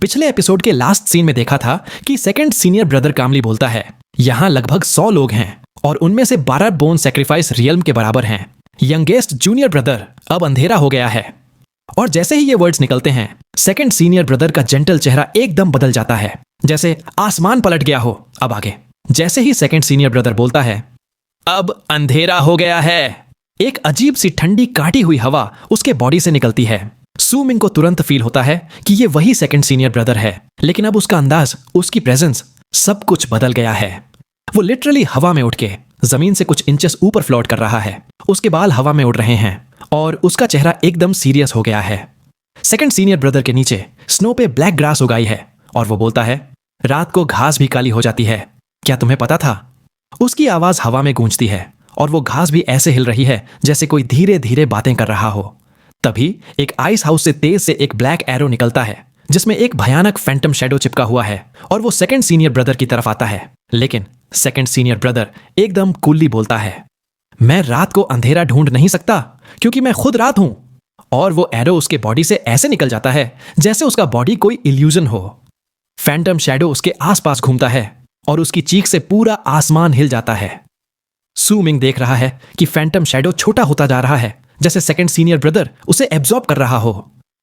पिछले एपिसोड के last scene में देखा था कि सेकंड सीनियर ब्रदर कामली बोलता है, यहाँ लगभग 100 लोग हैं और उनमें से 12 बोन सेक्रीफाइस रियल्म के बराबर हैं। यंगेस्ट जूनियर ब्रदर, अब अंधेरा हो गया है। और जैसे ही ये वर्ड्स निकलते हैं, सेकंड सीनियर ब्रदर का जेंटल चेहरा एकदम बदल जाता है, जैसे आसमान पलट गया हो। अब आगे जैसे ही सेकंड सीनियर ब्रदर बोलता है, अब अंधेरा हो गया है, एक अजीब सी ठंडी काटी हुई हवा उसके बॉडी से निकलती है। सू मिंग को तुरंत फील होता है कि ये वही सेकंड सीनियर ब्रदर है, लेकिन अब उसका अंदाज, उसकी प्रेजेंस, सब कुछ बदल गया है। वो लिटरली हवा में उठ के जमीन से कुछ इंचेस ऊपर फ्लोट कर रहा है। उसके बाल हवा में उड़ रहे हैं और उसका चेहरा एकदम सीरियस हो गया है। सेकंड सीनियर ब्रदर के नीचे स्नो पे ब्लैक ग्रास उगाई है और वो बोलता है, रात को घास भी काली हो जाती है, क्या तुम्हें पता था? उसकी आवाज हवा में गूंजती है और वो घास भी ऐसे हिल रही है जैसे कोई धीरे धीरे बातें कर रहा हो। तभी एक आइस हाउस से तेज से एक ब्लैक एरो निकलता है जिसमें एक भयानक फैंटम शैडो चिपका हुआ है और वो सेकंड सीनियर ब्रदर की तरफ आता है। लेकिन सेकंड सीनियर ब्रदर एकदम कूली बोलता है, मैं रात को अंधेरा ढूंढ नहीं सकता क्योंकि मैं खुद रात हूं। और वो एरो उसके बॉडी से ऐसे निकल जाता है जैसे उसका बॉडी कोई इल्यूजन हो। फैंटम शैडो उसके आसपास घूमता है और उसकी चीख से पूरा आसमान हिल जाता है। सू मिंग देख रहा है कि फैंटम शैडो छोटा होता जा रहा है, जैसे सेकंड सीनियर ब्रदर उसे एब्जॉर्ब कर रहा हो।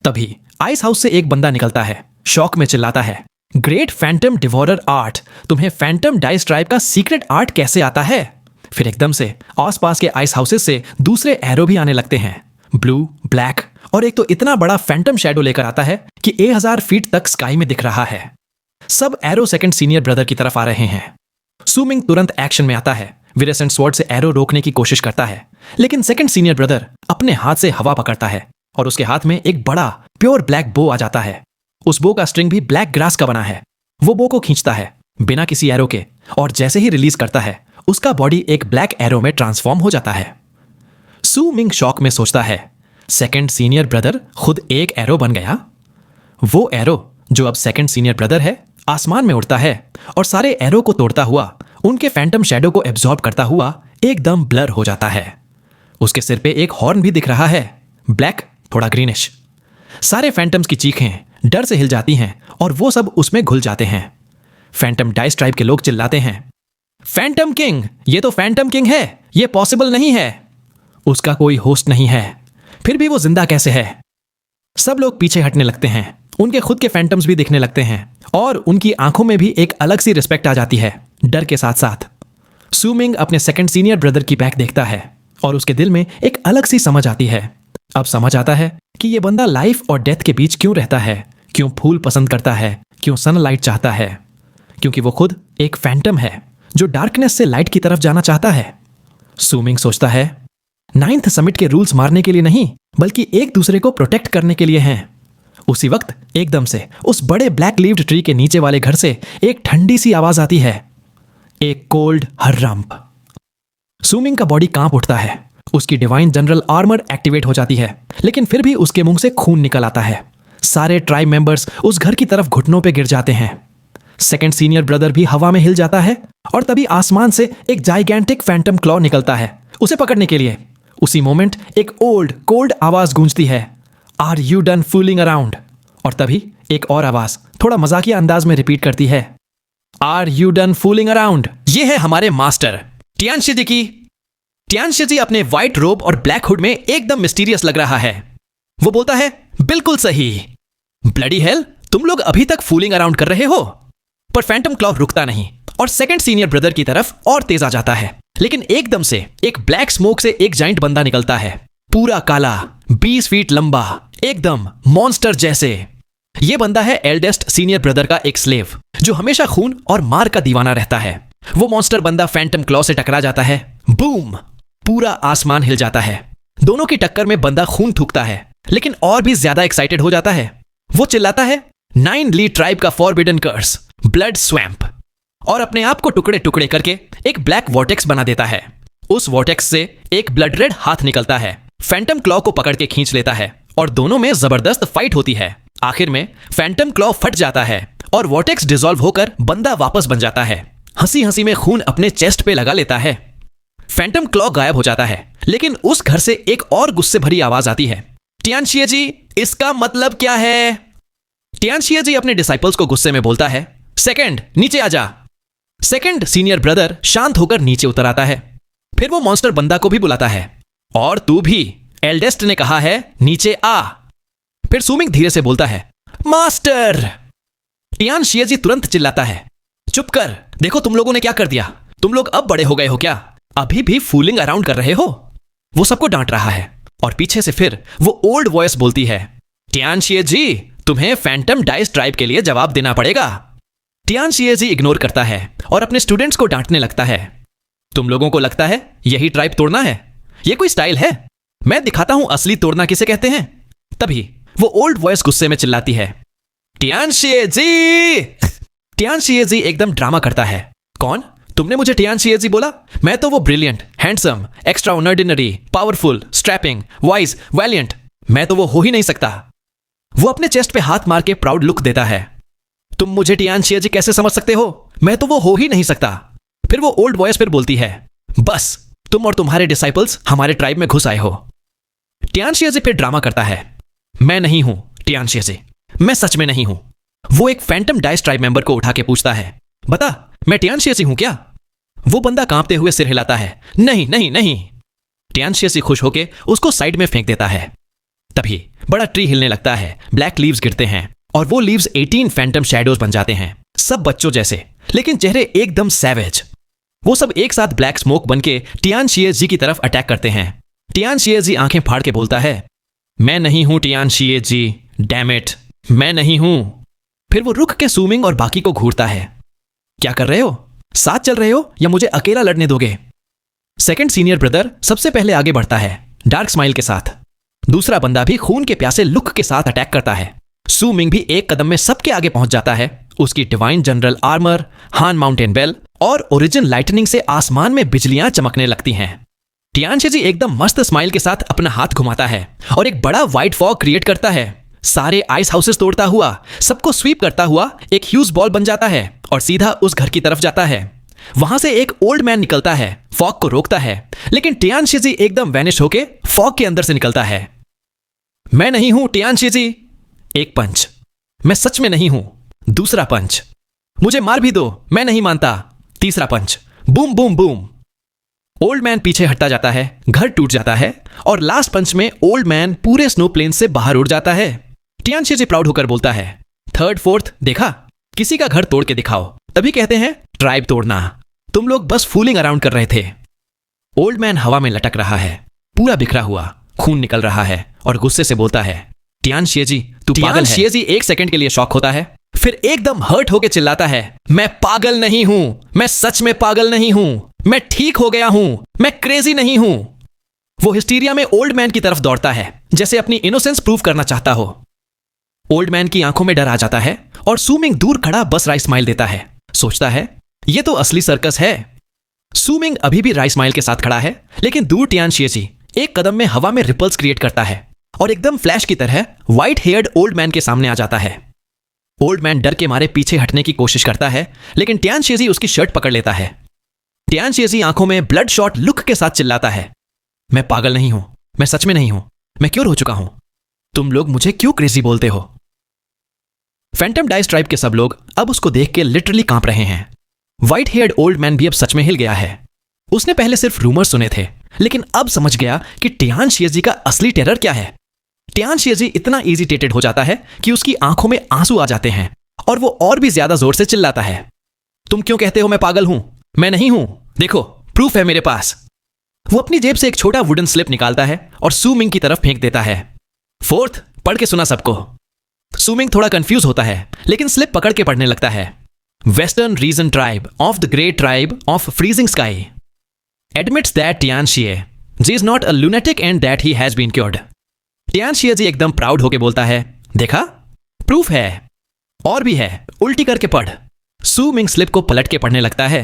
तभी आइस हाउस से एक बंदा निकलता है, शॉक में चिल्लाता है, ग्रेट फैंटम डिवोरर आर्ट, तुम्हें फैंटम डाइस ट्राइब का सीक्रेट आर्ट कैसे आता है? फिर एकदम से आसपास के आइस हाउसेस से दूसरे एरो भी आने लगते हैं, ब्लू, ब्लैक, और एक तो इतना बड़ा फैंटम शैडो लेकर आता है कि 1000 फीट तक स्काई में दिख रहा है। सब एरो सेकंड सीनियर ब्रदर की तरफ आ रहे हैं। सू मिंग तुरंत एक्शन में आता है, विरेसेंट स्वॉर्ड से एरो रोकने की कोशिश करता है, लेकिन सेकंड सीनियर ब्रदर अपने हाथ से हवा पकड़ता है और उसके हाथ में एक बड़ा प्योर ब्लैक बो आ जाता है। उस बो का स्ट्रिंग भी ब्लैक ग्रास का बना है। वो बो को खींचता है बिना किसी एरो के और जैसे ही रिलीज करता है, उसका बॉडी एक ब्लैक एरो में ट्रांसफॉर्म हो जाता है। सू मिंग शॉक में सोचता है, सेकंड सीनियर ब्रदर खुद एक एरो बन गया। वो एरो जो अब सेकंड सीनियर ब्रदर है, आसमान में उड़ता है और सारे एरो को तोड़ता हुआ उनके फैंटम शैडो को एब्जॉर्ब करता हुआ एकदम ब्लर हो जाता है। उसके सिर पे एक हॉर्न भी दिख रहा है, ब्लैक, थोड़ा ग्रीनिश। सारे फैंटम्स की चीखें डर से हिल जाती हैं और वो सब उसमें घुल जाते हैं। फैंटम डाइस ट्राइब के लोग चिल्लाते हैं, फैंटम किंग, ये तो फैंटम किंग है, ये पॉसिबल नहीं है, उसका कोई होस्ट नहीं है, फिर भी वो जिंदा कैसे है? सब लोग पीछे हटने लगते हैं, उनके खुद के फैंटम्स भी दिखने लगते हैं और उनकी आंखों में भी एक अलग सी रिस्पेक्ट आ जाती है, डर के साथ साथ। सू मिंग अपने सेकंड सीनियर ब्रदर की बैक देखता है और उसके दिल में एक अलग सी समझ आती है। अब समझ आता है कि ये बंदा लाइफ और डेथ के बीच क्यों रहता है, क्यों फूल पसंद करता है, क्यों सनलाइट चाहता है, क्योंकि वो खुद एक फैंटम है जो डार्कनेस से लाइट की तरफ जाना चाहता है। सू मिंग सोचता है, 9th समिट के रूल्स मारने के लिए नहीं, बल्कि एक दूसरे को प्रोटेक्ट करने के लिए हैं। उसी वक्त एकदम से उस बड़े ब्लैक लीव्ड ट्री के नीचे वाले घर से एक ठंडी सी आवाज आती है, एक कोल्ड हर्रम्प। सू मिंग का बॉडी कांप उठता है, उसकी डिवाइन जनरल आर्मर एक्टिवेट हो जाती है, लेकिन फिर भी उसके मुंह से खून निकल आता है। सारे ट्राइब मेंबर्स उस घर की तरफ घुटनों पे गिर जाते हैं। सेकंड सीनियर ब्रदर भी हवा में हिल जाता है और तभी आसमान से एक जाइगेंटिक फैंटम क्लॉ निकलता है उसे पकड़ने के लिए। उसी मोमेंट एक ओल्ड कोल्ड आवाज गूंजती है, are you done fooling around? और तभी एक और आवाज थोड़ा मजाकिया अंदाज में रिपीट करती है, are you done fooling around? ये है हमारे मास्टर टियानशी की। टियानशी अपने व्हाइट रोब और ब्लैक हुड में एकदम मिस्टीरियस लग रहा है। वो बोलता है, बिल्कुल सही, ब्लडी हेल, तुम लोग अभी तक फूलिंग अराउंड कर रहे हो। पर फैंटम क्लॉ रुकता नहीं और सेकंड सीनियर ब्रदर की तरफ और तेज आ जाता है, लेकिन एकदम से एक ब्लैक स्मोक से एक जाइंट बंदा निकलता है, पूरा काला, 20 फीट लंबा, एकदम मॉन्स्टर जैसे। यह बंदा है एल्डेस्ट सीनियर ब्रदर का एक स्लेव जो हमेशा खून और मार का दीवाना रहता है। वो मॉन्स्टर बंदा फैंटम क्लॉ से टकरा जाता है, बूम, पूरा आसमान हिल जाता है। दोनों की टक्कर में बंदा खून थूकता है, लेकिन और भी ज्यादा एक्साइटेड हो जाता है। वो चिल्लाता है, 9 ली ट्राइब का फॉरबिडन कर्स, ब्लड स्वैम्प, और अपने आप को टुकड़े टुकड़े करके एक ब्लैक वॉर्टेक्स बना देता है। उस वॉर्टेक्स से एक ब्लड रेड हाथ निकलता है, फैंटम क्लॉ को पकड़ के खींच लेता है और दोनों में जबरदस्त फाइट होती है। आखिर में फैंटम क्लॉ फट जाता है और वॉर्टेक्स डिसॉल्व होकर बंदा वापस बन जाता है। हंसी हंसी में खून अपने चेस्ट पे लगा लेता है। फैंटम क्लॉ गायब हो जाता है, लेकिन उस घर से एक और गुस्से भरी आवाज आती है, टियानशी जी, इसका मतलब क्या है? टियानशिए जी अपने डिसाइपल्स को गुस्से में बोलता है, सेकंड नीचे आ जा। सेकंड सीनियर ब्रदर शांत होकर नीचे उतर आता है। फिर वो मॉन्स्टर बंदा को भी बुलाता है, और तू भी, एल्डेस्ट ने कहा है नीचे आ। फिर सूमिंग धीरे से बोलता है, मास्टर। टियानशिए जी तुरंत चिल्लाता है, चुप कर, देखो तुम लोगों ने क्या कर दिया। तुम लोग अब बड़े हो गए हो क्या? अभी भी फूलिंग अराउंड कर रहे हो? वो सबको डांट रहा है और पीछे से फिर वो ओल्ड वॉइस बोलती है, टियानशिए जी, तुम्हें फैंटम डाइस ट्राइब के लिए जवाब देना पड़ेगा। टियानशिए जी इग्नोर करता है और अपने स्टूडेंट्स को डांटने लगता है, तुम लोगों को लगता है यही ट्राइब तोड़ना है? ये कोई स्टाइल है? मैं दिखाता हूं असली तोड़ना किसे कहते हैं। तभी वो ओल्ड वॉइस गुस्से में चिल्लाती है, टियानशिए जी। टियानशिए जी एकदम ड्रामा करता है, कौन? तुमने मुझे टियानशिए जी बोला? मैं तो वो brilliant, handsome, extra ordinary, powerful, strapping, wise, valiant, मैं तो वो हो ही नहीं सकता। वो अपने चेस्ट पे हाथ मार के प्राउड लुक देता है, तुम मुझे टियानशिए जी कैसे समझ सकते हो? मैं तो वो हो ही नहीं सकता। फिर वो ओल्ड वॉइस फिर बोलती है, बस तुम और तुम्हारे डिसाइपल्स हमारे ट्राइब में घुस आए हो। टियानशिए जी फिर ड्रामा करता है, मैं नहीं हूं टियानशिए जी, मैं सच में नहीं हूं। वो एक फैंटम डाइस ट्राइब मेंबर को उठा के पूछता है, बता मैं टियानशिए जी हूं क्या? वो बंदा कांपते हुए सिर हिलाता है, नहीं नहीं नहीं। टियानशिए जी खुश होके उसको साइड में फेंक देता है। तभी बड़ा ट्री हिलने लगता है, ब्लैक लीव्स गिरते हैं और वो लीव्स 18 फैंटम शैडोज बन जाते हैं, सब बच्चों जैसे, लेकिन चेहरे एकदम सैवेज। वो सब एक साथ ब्लैक स्मोक बनके टियानशिए जी की तरफ अटैक करते हैं। टियानशिए जी आंखें फाड़ के बोलता है, मैं नहीं हूं टियानशिए जी, डैम इट, मैं नहीं हूं। फिर वो रुक के सूमिंग और बाकी को घूरता है, क्या कर रहे हो? साथ चल रहे हो या मुझे अकेला लड़ने दोगे? सेकंड सीनियर ब्रदर सबसे पहले आगे बढ़ता है, डार्क स्माइल के साथ। दूसरा बंदा भी खून के प्यासे लुक के साथ अटैक करता है। सूमिंग भी एक कदम में सबके आगे पहुंच जाता है। उसकी डिवाइन जनरल आर्मर, हान माउंटेन बेल और ओरिजिन लाइटनिंग से आसमान में बिजलियां चमकने लगती हैं। टियानशिए जी एकदम मस्त स्माइल के साथ अपना हाथ घुमाता है और एक बड़ा व्हाइट फॉग क्रिएट करता है। सारे आइस हाउसेस तोड़ता हुआ, सबको स्वीप करता हुआ एक ह्यूज बॉल बन जाता है और सीधा उस घर की तरफ जाता है। वहां से एक ओल्ड मैन निकलता है, फॉग को रोकता है, लेकिन टियानशिए जी एकदम वैनिश होके फॉग के अंदर से निकलता है। मैं नहीं हूं टियानशिए जी। एक पंच, मैं सच में नहीं हूं। दूसरा पंच, मुझे मार भी दो, मैं नहीं मानता। तीसरा punch, boom boom boom. Old man पीछे हटता जाता है, घर टूट जाता है और लास्ट पंच में ओल्ड मैन पूरे स्नो प्लेन से बाहर उड़ जाता है। टियानशिए जी प्राउड होकर बोलता है, थर्ड फोर्थ, देखा, किसी का घर तोड़ के दिखाओ, तभी कहते हैं ट्राइब तोड़ना। तुम लोग बस फूलिंग अराउंड कर रहे थे। ओल्ड मैन हवा में लटक रहा है, पूरा बिखरा हुआ, खून निकल रहा है और गुस्से से बोलता है, टियानशिए जी तू पागल है। टियानशिए जी एक सेकंड के लिए शॉक होता है, फिर एकदम हर्ट होकर चिल्लाता है, मैं पागल नहीं हूं, मैं सच में पागल नहीं हूं, मैं ठीक हो गया हूं, मैं क्रेजी नहीं हूं। वो हिस्टीरिया में ओल्ड मैन की तरफ दौड़ता है, जैसे अपनी इनोसेंस प्रूव करना चाहता हो। ओल्ड मैन की आंखों में डर आ जाता है और सूमिंग दूर खड़ा बस राइस स्माइल देता है। सोचता है ये तो असली सर्कस है। सूमिंग अभी भी राइस स्माइल के साथ खड़ा है, लेकिन दूर टियानशिए जी एक कदम में हवा में रिपल्स क्रिएट करता है और एकदम फ्लैश की तरह व्हाइट हेयर्ड ओल्ड मैन के सामने आ जाता है। ओल्ड मैन डर के मारे पीछे हटने की कोशिश करता है, लेकिन टियानशिए जी उसकी शर्ट पकड़ लेता है। टियानशिए जी आंखों में ब्लड शॉट लुक के साथ चिल्लाता है, मैं पागल नहीं हूं, मैं सच में नहीं हूं, मैं क्यों रो चुका हूं? तुम लोग मुझे क्यों क्रेजी बोलते हो? फैंटम डाइस ट्राइब के सब लोग अब उसको देख के लिटरली कांप रहे हैं। व्हाइट हेयर्ड ओल्ड मैन भी अब सच में हिल गया है। उसने पहले सिर्फ रूमर सुने थे, लेकिन अब समझ गया कि टियानशिए जी का असली टेरर क्या है। टियानशिए जी इतना इरिटेटेड हो जाता है कि उसकी आंखों में आंसू आ जाते हैं और वो और भी ज्यादा जोर से चिल्लाता है, तुम क्यों कहते हो मैं पागल हूं? मैं नहीं हूं, देखो प्रूफ है मेरे पास। वो अपनी जेब से एक छोटा वुडन स्लिप निकालता है और सूमिंग की तरफ फेंक देता है। फोर्थ, पढ़ के सुना सबको। सूमिंग थोड़ा कंफ्यूज होता है, लेकिन स्लिप पकड़ के पढ़ने लगता है। Western region tribe of the great tribe of freezing sky admits that Tianxie ji is not a lunatic and that he has been cured. Tianxie ji एकदम प्राउड होके बोलता है, देखा, प्रूफ है, और भी है, उल्टी करके पढ़। सूमिंग स्लिप को पलट के पढ़ने लगता है।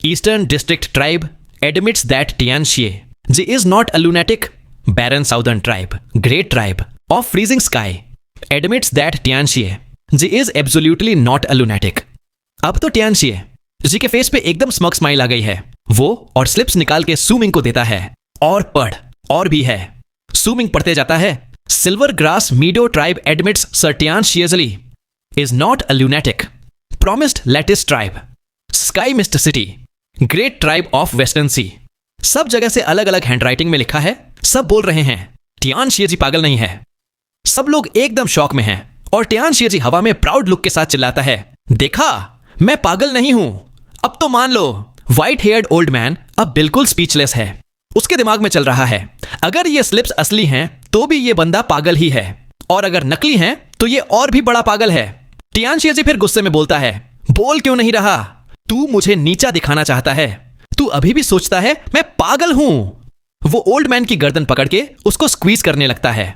Eastern district tribe admits that Tianxie ji is not a lunatic baron southern tribe great tribe of freezing sky admits that Tianxie ji is absolutely not a lunatic. अब तो टियानशिए जी के फेस पे एकदम स्मग स्माइल आ गई है। वो और स्लिप्स निकाल के सूमिंग को देता है, और पढ़, और भी है। सूमिंग पढ़ते जाता है। Silver grass meadow tribe admits sir Tianxie is not a lunatic, promised lettuce tribe, sky mist city, great tribe of western sea. सब जगह से अलग अलग हैंडराइटिंग में लिखा है। सब बोल रहे हैं टियान शिएजी पागल नहीं है। सब लोग एकदम शॉक में हैं और टियान शिएजी हवा में प्राउड लुक के साथ चिल्लाता है, देखा, मैं पागल नहीं हूं, अब तो मान लो। व्हाइट हेयर्ड ओल्ड मैन अब बिल्कुल स्पीचलेस है। उसके दिमाग में चल रहा है, अगर ये स्लिप्स असली हैं तो भी ये बंदा पागल ही है, और अगर नकली हैं तो ये और भी बड़ा पागल है। टियान शिएजी फिर गुस्से में बोलता है, बोल क्यों नहीं रहा? तू मुझे नीचा दिखाना चाहता है। तू अभी भी सोचता है मैं पागल हूं। वो ओल्ड मैन की गर्दन पकड़ के उसको स्क्वीज करने लगता है।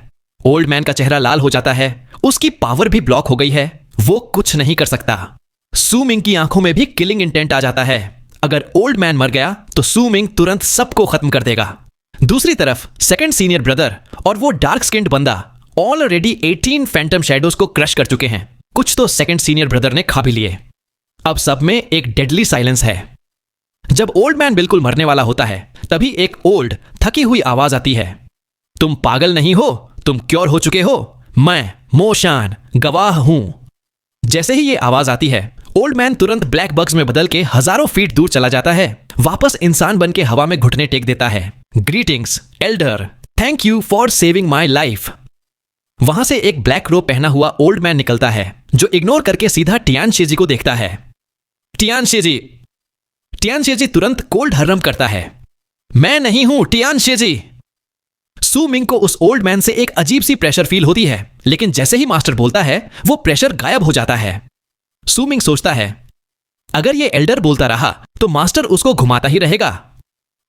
ओल्ड मैन का चेहरा लाल हो जाता है, उसकी पावर भी ब्लॉक हो गई है, वो कुछ नहीं कर सकता। सू मिंग की आंखों में भी किलिंग इंटेंट आ जाता है। अगर ओल्ड मैन मर गया तो सू मिंग तुरंत सबको खत्म कर देगा। दूसरी तरफ सेकंड सीनियर ब्रदर और वो डार्क स्किन्ड बंदा ऑलरेडी 18 फैंटम शैडोज को क्रश कर चुके हैं। कुछ तो सेकंड सीनियर ब्रदर ने खा भी लिए। अब सब में एक डेडली साइलेंस है। जब ओल्ड मैन बिल्कुल मरने वाला होता है तभी एक ओल्ड थकी हुई आवाज आती है, तुम पागल नहीं हो, तुम क्योर हो चुके हो, मैं मोशान गवाह हूं। जैसे ही ये आवाज आती है ओल्ड मैन तुरंत ब्लैक बग्स में बदल के हजारों फीट दूर चला जाता है। वापस इंसान बन के हवा में घुटने टेक देता है। Greetings Elder, thank you for saving my life. वहां से एक ब्लैक रोब पहना हुआ ओल्ड मैन निकलता है जो इग्नोर करके सीधा टियान शिएजी को देखता है। टियान शिएजी तुरंत कोल्ड हर्रम करता है, मैं नहीं हूं टियान शिएजी। सू मिंग को उस ओल्ड मैन से एक अजीब सी प्रेशर फील होती है, लेकिन जैसे ही मास्टर बोलता है वो प्रेशर गायब हो जाता है। सू मिंग सोचता है, अगर ये एल्डर बोलता रहा तो मास्टर उसको घुमाता ही रहेगा।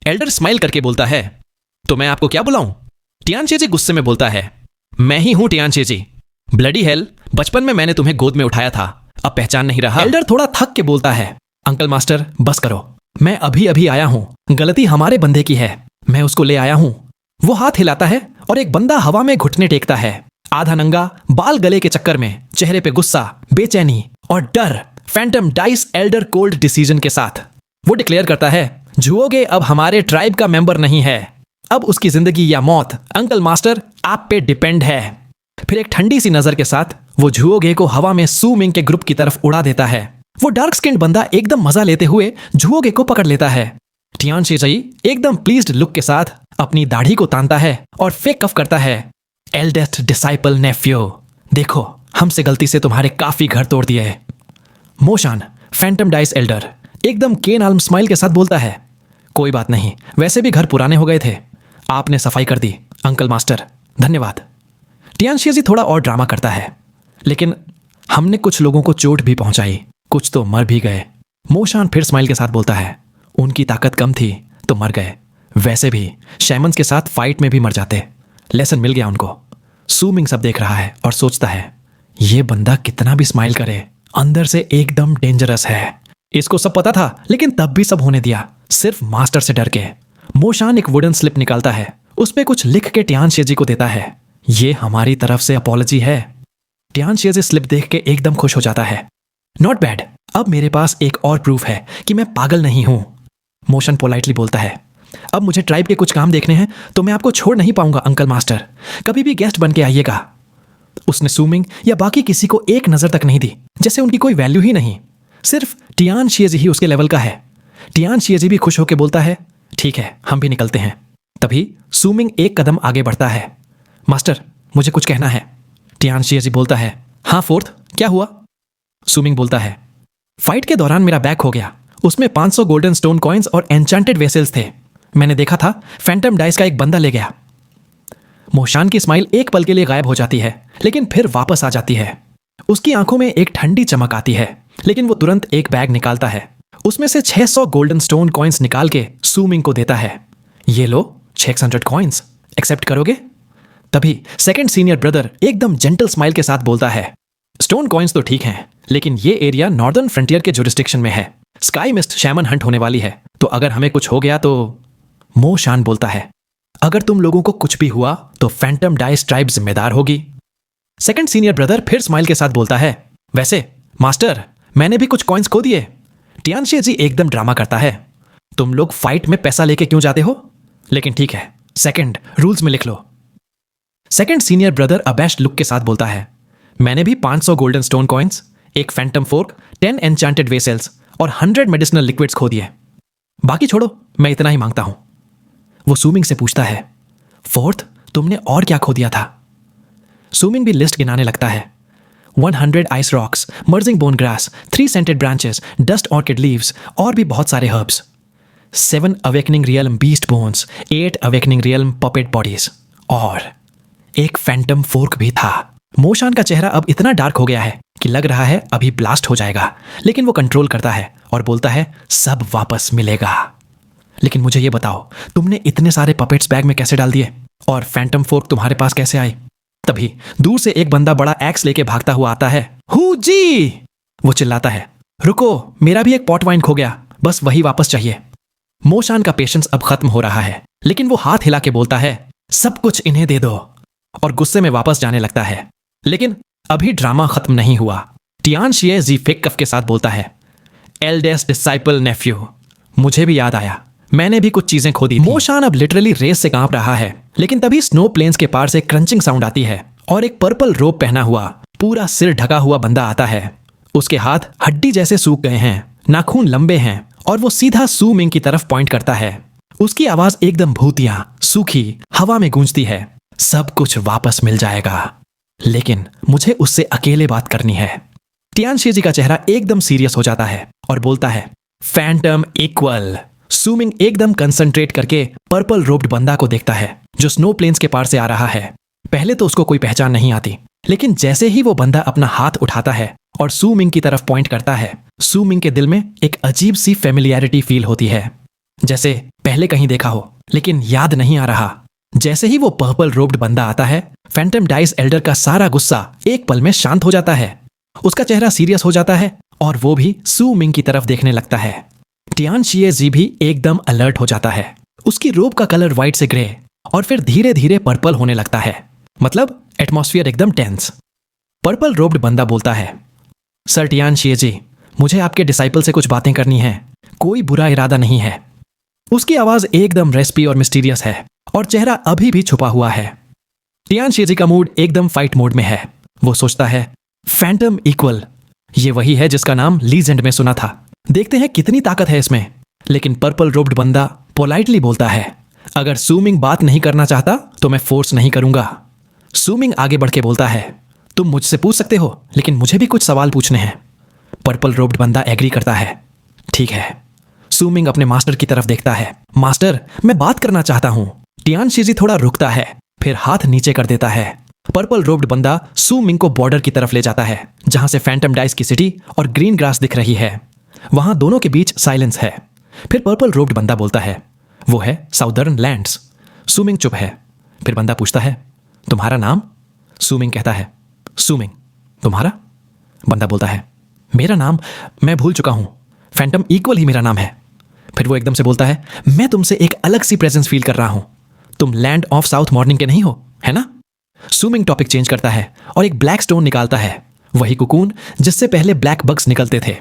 एल्डर स्माइल करके बोलता है, तो मैं आपको क्या बुलाऊं? टियान शिएजी गुस्से में बोलता है, मैं ही हूं टियान शिएजी। ब्लडी हेल, बचपन में मैंने तुम्हें गोद में उठाया था, अब पहचान नहीं रहा? एल्डर थोड़ा थक के बोलता है, अंकल मास्टर बस करो, मैं अभी अभी आया हूं, गलती हमारे बंदे की है, मैं उसको ले आया हूं। वो हाथ हिलाता है और एक बंदा हवा में घुटने टेकता है, आधा नंगा, बाल गले के चक्कर में, चेहरे पे गुस्सा, बेचैनी और डर, Phantom dice Elder cold decision के साथ। वो डिक्लेयर करता है, जुओगे अब हमारे ट्राइब का मेंबर नहीं है, अब उसकी जिंदगी या मौत अंकल मास्टर आप पे डिपेंड है। फिर एक ठंडी सी नजर के साथ वो झुओगे को हवा में सू मिंग के ग्रुप की तरफ उड़ा देता है। वो डार्क स्किन्ड बंदा एकदम मजा लेते हुए झुओगे को पकड़ लेता है। टियान शिएजी एकदम प्लीज्ड लुक के साथ अपनी दाढ़ी को तानता है और फेक कफ करता है, एल्डेस्ट डिसाइपल नेफ्यू, देखो हमसे गलती से तुम्हारे काफी घर तोड़ दिए। मोशान फैंटम डाइस एल्डर एकदम केन आल्म स्माइल के साथ बोलता है, कोई बात नहीं, वैसे भी घर पुराने हो गए थे, आपने सफाई कर दी अंकल मास्टर, धन्यवाद। टियान शिएजी थोड़ा और ड्रामा करता है, लेकिन हमने कुछ लोगों को चोट भी पहुंचाई, कुछ तो मर भी गए। मोशान फिर स्माइल के साथ बोलता है, उनकी ताकत कम थी तो मर गए, वैसे भी शैमन्स के साथ फाइट में भी मर जाते, लेसन मिल गया उनको। सू मिंग सब देख रहा है और सोचता है, ये बंदा कितना भी स्माइल करे अंदर से एकदम डेंजरस है। इसको सब पता था लेकिन तब भी सब होने दिया, सिर्फ मास्टर से डर के। मोशान एक वुडन स्लिप निकालता है, उस पे कुछ लिख के टियान शिएजी को देता है, ये हमारी तरफ से अपॉलजी है। टियान शिएजी स्लिप देख के एकदम खुश हो जाता है, नॉट बैड, अब मेरे पास एक और प्रूफ है कि मैं पागल नहीं हूं। मोशन पोलाइटली बोलता है, अब मुझे ट्राइब के कुछ काम देखने हैं तो मैं आपको छोड़ नहीं पाऊंगा अंकल मास्टर, कभी भी गेस्ट बन के आइएगा। उसने सू मिंग या बाकी किसी को एक नजर तक नहीं दी, जैसे उनकी कोई वैल्यू ही नहीं, सिर्फ टियान शिएजी ही उसके लेवल का है। टियान शिएजी भी खुश होकर बोलता है, ठीक है हम भी निकलते हैं। तभी सू मिंग एक कदम आगे बढ़ता है, मास्टर मुझे कुछ कहना है। टियान शिएजी बोलता है, हाँ फोर्थ, क्या हुआ? सू मिंग बोलता है, फाइट के दौरान मेरा बैग खो गया, उसमें 500 गोल्डन स्टोन कॉइन्स और एन्चेंटेड वेसल्स थे, मैंने देखा था फैंटम डाइस का एक बंदा ले गया। मोशान की स्माइल एक पल के लिए गायब हो जाती है लेकिन फिर वापस आ जाती है। उसकी आंखों में एक ठंडी चमक आती है, लेकिन वो तुरंत एक बैग निकालता है, उसमें से 600 गोल्डन स्टोन कॉइन्स निकाल के सू मिंग को देता है, ये लो 600 कॉइन्स, एक्सेप्ट करोगे? तभी सेकंड सीनियर ब्रदर एकदम जेंटल स्माइल के साथ बोलता है, स्टोन कॉइन्स तो ठीक हैं, लेकिन ये एरिया नॉर्दर्न फ्रंटियर के जुरिस्डिक्शन में है, स्काई मिस्ट शैमन हंट होने वाली है, तो अगर हमें कुछ हो गया तो। मोशान बोलता है, अगर तुम लोगों को कुछ भी हुआ तो फैंटम डाइस ट्राइब जिम्मेदार होगी। सेकंड सीनियर ब्रदर फिर स्माइल के साथ बोलता है, वैसे मास्टर मैंने भी कुछ कॉइन्स खो दिए। टियान शिएजी एकदम ड्रामा करता है, तुम लोग फाइट में पैसा लेके क्यों जाते हो? लेकिन ठीक है, सेकंड रूल्स में लिख लो। सेकंड सीनियर ब्रदर अबैश्ड लुक के साथ बोलता है, मैंने भी 500 गोल्डन स्टोन कॉइन्स, एक फैंटम फोर्क, 10 एन्चांटेड वेसल्स और 100 मेडिसिनल लिक्विड्स खो दिए। बाकी छोड़ो, मैं इतना ही मांगता हूं। वो सूमिंग से पूछता है, फोर्थ, तुमने और क्या खो दिया था? सूमिंग भी लिस्ट गिनाने लगता है। 100 ice rocks, merging bone grass, 3 scented branches, dust orchid leaves और भी बहुत सारे herbs. 7 awakening realm beast bones, 8 awakening realm puppet bodies और एक फैंटम फोर्क भी था। मोशान का चेहरा अब इतना डार्क हो गया है कि लग रहा है अभी ब्लास्ट हो जाएगा, लेकिन वो कंट्रोल करता है और बोलता है, सब वापस मिलेगा। लेकिन मुझे ये बताओ, तुमने इतने सारे पपेट्स बैग में कैसे डाल दिए और फैंटम फोर्क तुम्हारे पास कैसे आई? तभी दूर से एक बंदा बड़ा एक्स लेके भागता हुआ आता है। हु जी! वो चिल्लाता है, रुको, मेरा भी एक पॉट वाइन खो गया, बस वही वापस चाहिए। मोशान का पेशेंस अब खत्म हो रहा है, लेकिन वो हाथ हिला के बोलता है, सब कुछ इन्हें दे दो, और गुस्से में वापस जाने लगता है। लेकिन अभी ड्रामा खत्म नहीं हुआ। टियान शिए जी फेक्कफ के साथ बोलता है, एल्डेस्ट डिसाइपल नेफ्यू, मुझे भी याद आया, मैंने भी कुछ चीजें खो दी थी। मोशान अब लिटरली रेस से कांप रहा है, लेकिन तभी स्नो प्लेन्स के पार से क्रंचिंग साउंड आती है और एक पर्पल रोब पहना हुआ, पूरा सिर ढका हुआ बंदा आता है। उसके हाथ हड्डी जैसे सूख गए हैं, नाखून लंबे हैं और वो सीधा सू मिंग की तरफ पॉइंट करता है। उसकी आवाज एकदम भूतिया, सूखी, हवा में गूंजती है, सब कुछ वापस मिल जाएगा, लेकिन मुझे उससे अकेले बात करनी है। टियान शिए जी का चेहरा एकदम सीरियस हो जाता है और बोलता है, फैंटम इक्वल। सूमिंग एकदम कंसंट्रेट करके पर्पल रोब्ड बंदा को देखता है जो स्नो प्लेन्स के पार से आ रहा है। पहले तो उसको कोई पहचान नहीं आती, लेकिन जैसे ही वो बंदा अपना हाथ उठाता है और सूमिंग की तरफ पॉइंट करता है, सूमिंग के दिल में एक अजीब सी फेमिलियरिटी फील होती है, जैसे पहले कहीं देखा हो लेकिन याद नहीं आ रहा। जैसे ही वो पर्पल रोब्ड बंदा आता है, फैंटम डाइस एल्डर का सारा गुस्सा एक पल में शांत हो जाता है। उसका चेहरा सीरियस हो जाता है और वो भी सू मिंग की तरफ देखने लगता है। टियान शिए जी भी एकदम अलर्ट हो जाता है। उसकी रोब का कलर व्हाइट से ग्रे और फिर धीरे धीरे पर्पल होने लगता है, मतलब एटमॉस्फेयर एकदम टेंस। पर्पल रोब्ड बंदा बोलता है, सर टियान शिए जी, मुझे आपके डिसाइपल से कुछ बातें करनी है, कोई बुरा इरादा नहीं है। उसकी आवाज एकदम रेस्पी और मिस्टीरियस है और चेहरा अभी भी छुपा हुआ है। टियान शिए जी का मूड एकदम फाइट मोड में है। वो सोचता है, फैंटम इक्वल, ये वही है जिसका नाम लीजेंड में सुना था, देखते हैं कितनी ताकत है इसमें। लेकिन पर्पल रोब्ड बंदा पोलाइटली बोलता है, अगर सूमिंग बात नहीं करना चाहता तो मैं फोर्स नहीं करूंगा। सूमिंग आगे बढ़ के बोलता है, तुम मुझसे पूछ सकते हो, लेकिन मुझे भी कुछ सवाल पूछने हैं। पर्पल रोब्ड बंदा एग्री करता है, ठीक है। सूमिंग अपने मास्टर की तरफ देखता है, मास्टर, मैं बात करना चाहता हूं। टियान शिए जी थोड़ा रुकता है, फिर हाथ नीचे कर देता है। पर्पल रोब्ड बंदा सूमिंग को बॉर्डर की तरफ ले जाता है, जहां से फैंटम डाइस की सिटी और ग्रीन ग्रास दिख रही है। वहां दोनों के बीच साइलेंस है। फिर पर्पल रोब्ड बंदा बोलता है, वो है साउदर्न लैंड्स। सूमिंग चुप है। फिर बंदा पूछता है, तुम्हारा नाम? सूमिंग कहता है, सूमिंग। तुम्हारा? बंदा बोलता है, मेरा नाम मैं भूल चुका हूं, फैंटम इक्वल ही मेरा नाम है। फिर वो एकदम से बोलता है, मैं तुमसे एक अलग सी प्रेजेंस फील कर रहा हूं, तुम लैंड ऑफ साउथ मॉर्निंग के नहीं हो, है ना? सूमिंग टॉपिक चेंज करता है और एक ब्लैक स्टोन निकालता है, वही कुकून जिससे पहले ब्लैक बग्स निकलते थे।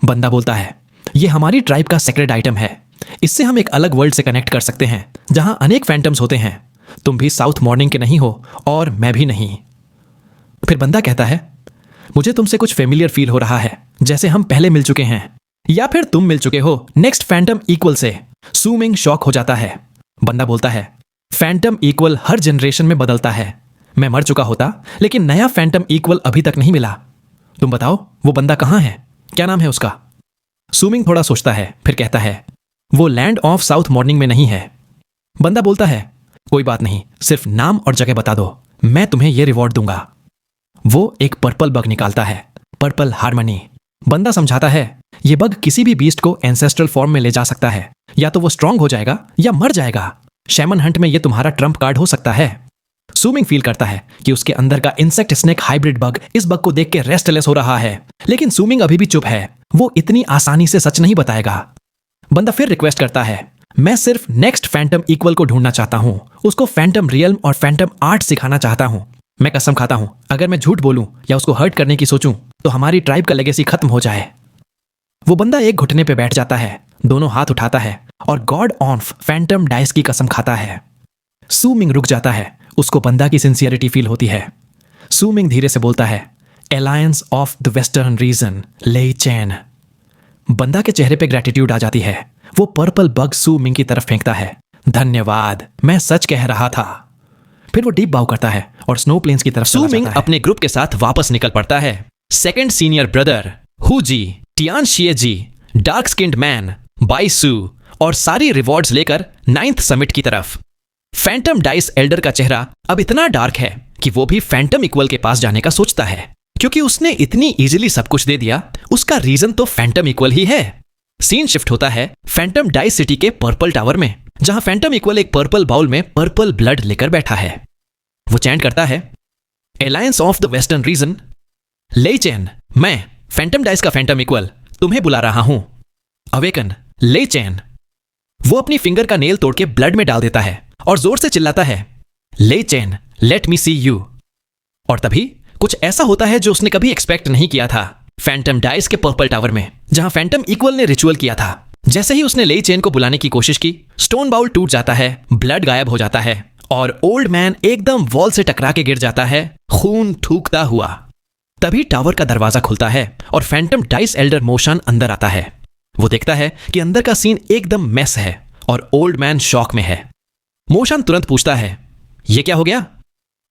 बंदा बोलता है, ये हमारी ट्राइब का सेक्रेड आइटम है, इससे हम एक अलग वर्ल्ड से कनेक्ट कर सकते हैं जहां अनेक फैंटम्स होते हैं। तुम भी साउथ मॉर्निंग के नहीं हो और मैं भी नहीं। फिर बंदा कहता है, मुझे तुमसे कुछ फेमिलियर फील हो रहा है, जैसे हम पहले मिल चुके हैं या फिर तुम मिल चुके हो नेक्स्ट फैंटम इक्वल से। सूमिंग शॉक हो जाता है। बंदा बोलता है, फैंटम इक्वल हर जनरेशन में बदलता है, मैं मर चुका होता लेकिन नया फैंटम इक्वल अभी तक नहीं मिला। तुम बताओ वो बंदा कहां है, क्या नाम है उसका? सूमिंग थोड़ा सोचता है, फिर कहता है, वो लैंड ऑफ साउथ मॉर्निंग में नहीं है। बंदा बोलता है, कोई बात नहीं, सिर्फ नाम और जगह बता दो, मैं तुम्हें यह रिवॉर्ड दूंगा। वो एक पर्पल बग निकालता है, पर्पल हार्मनी। बंदा समझाता है, यह बग किसी भी बीस्ट को एंसेस्ट्रल फॉर्म में ले जा सकता है, या तो वो स्ट्रांग हो जाएगा या मर जाएगा। शैमन हंट में यह तुम्हारा ट्रम्प कार्ड हो सकता है। सूमिंग फील करता है कि उसके अंदर का इंसेक्ट स्नेक हाइब्रिड बग इस बग को देख के रेस्टलेस हो रहा है, लेकिन सूमिंग अभी भी चुप है, वो इतनी आसानी से सच नहीं बताएगा। बंदा फिर रिक्वेस्ट करता है, मैं सिर्फ नेक्स्ट फैंटम इक्वल को ढूंढना चाहता हूं, उसको फैंटम रियल्म और फैंटम आर्ट सिखाना चाहता हूं। मैं कसम खाता हूं, अगर मैं झूठ बोलूं या उसको हर्ट करने की सोचूं तो हमारी ट्राइब का लेगेसी खत्म हो जाए। वो बंदा एक घुटने पे बैठ जाता है, दोनों हाथ उठाता है और गॉड ऑफ फैंटम डाइस की कसम खाता है। सूमिंग रुक जाता है, उसको बंदा की सिंसियरिटी फील होती है। सू मिंग धीरे से बोलता है, alliance of the western region, लेई चैन। बंदा के चेहरे पे ग्रेटिट्यूड आ जाती है। वो पर्पल बग सू मिंग की तरफ फेंकता है। धन्यवाद, मैं सच कह रहा था। फिर वो डीप बाउ करता है और स्नो प्लेन्स की तरफ सू मिंग अपने ग्रुप के साथ वापस निकल पड़ता है। Second senior brother Hu ji, Tianxie ji, dark skinned man, Bai Su और सारी रिवॉर्ड्स लेकर 9th समिट की तरफ। फैंटम डाइस एल्डर का चेहरा अब इतना डार्क है कि वो भी फैंटम इक्वल के पास जाने का सोचता है, क्योंकि उसने इतनी इजीली सब कुछ दे दिया। उसका रीजन तो फैंटम इक्वल ही है। सीन शिफ्ट होता है फैंटम डाइस सिटी के पर्पल टावर में, जहां फैंटम इक्वल एक पर्पल बाउल में पर्पल ब्लड लेकर बैठा है। वो चैंट करता है, alliance of the western region, लेई चैन, मैं फैंटम डाइस का फैंटम इक्वल तुम्हें बुला रहा हूं। अवेकन, लेई चैन। वो अपनी फिंगर का नेल तोड़ के ब्लड में डाल देता है और जोर से चिल्लाता है, लेई चैन, लेट मी सी यू। और तभी कुछ ऐसा होता है जो उसने कभी एक्सपेक्ट नहीं किया था फैंटम डाइस के पर्पल टावर में, जहां फैंटम इक्वल ने रिचुअल किया था। जैसे ही उसने लेई चैन को बुलाने की कोशिश की, स्टोन बाउल टूट जाता है, ब्लड गायब हो जाता है और ओल्ड मैन एकदम वॉल से टकरा के गिर जाता है, खून थूकता हुआ। तभी टावर का दरवाजा खुलता है और फैंटम डाइस एल्डर मोशान अंदर आता है। वो देखता है कि अंदर का सीन एकदम मेस है और ओल्ड मैन शॉक में है। मोशान तुरंत पूछता है, ये क्या हो गया?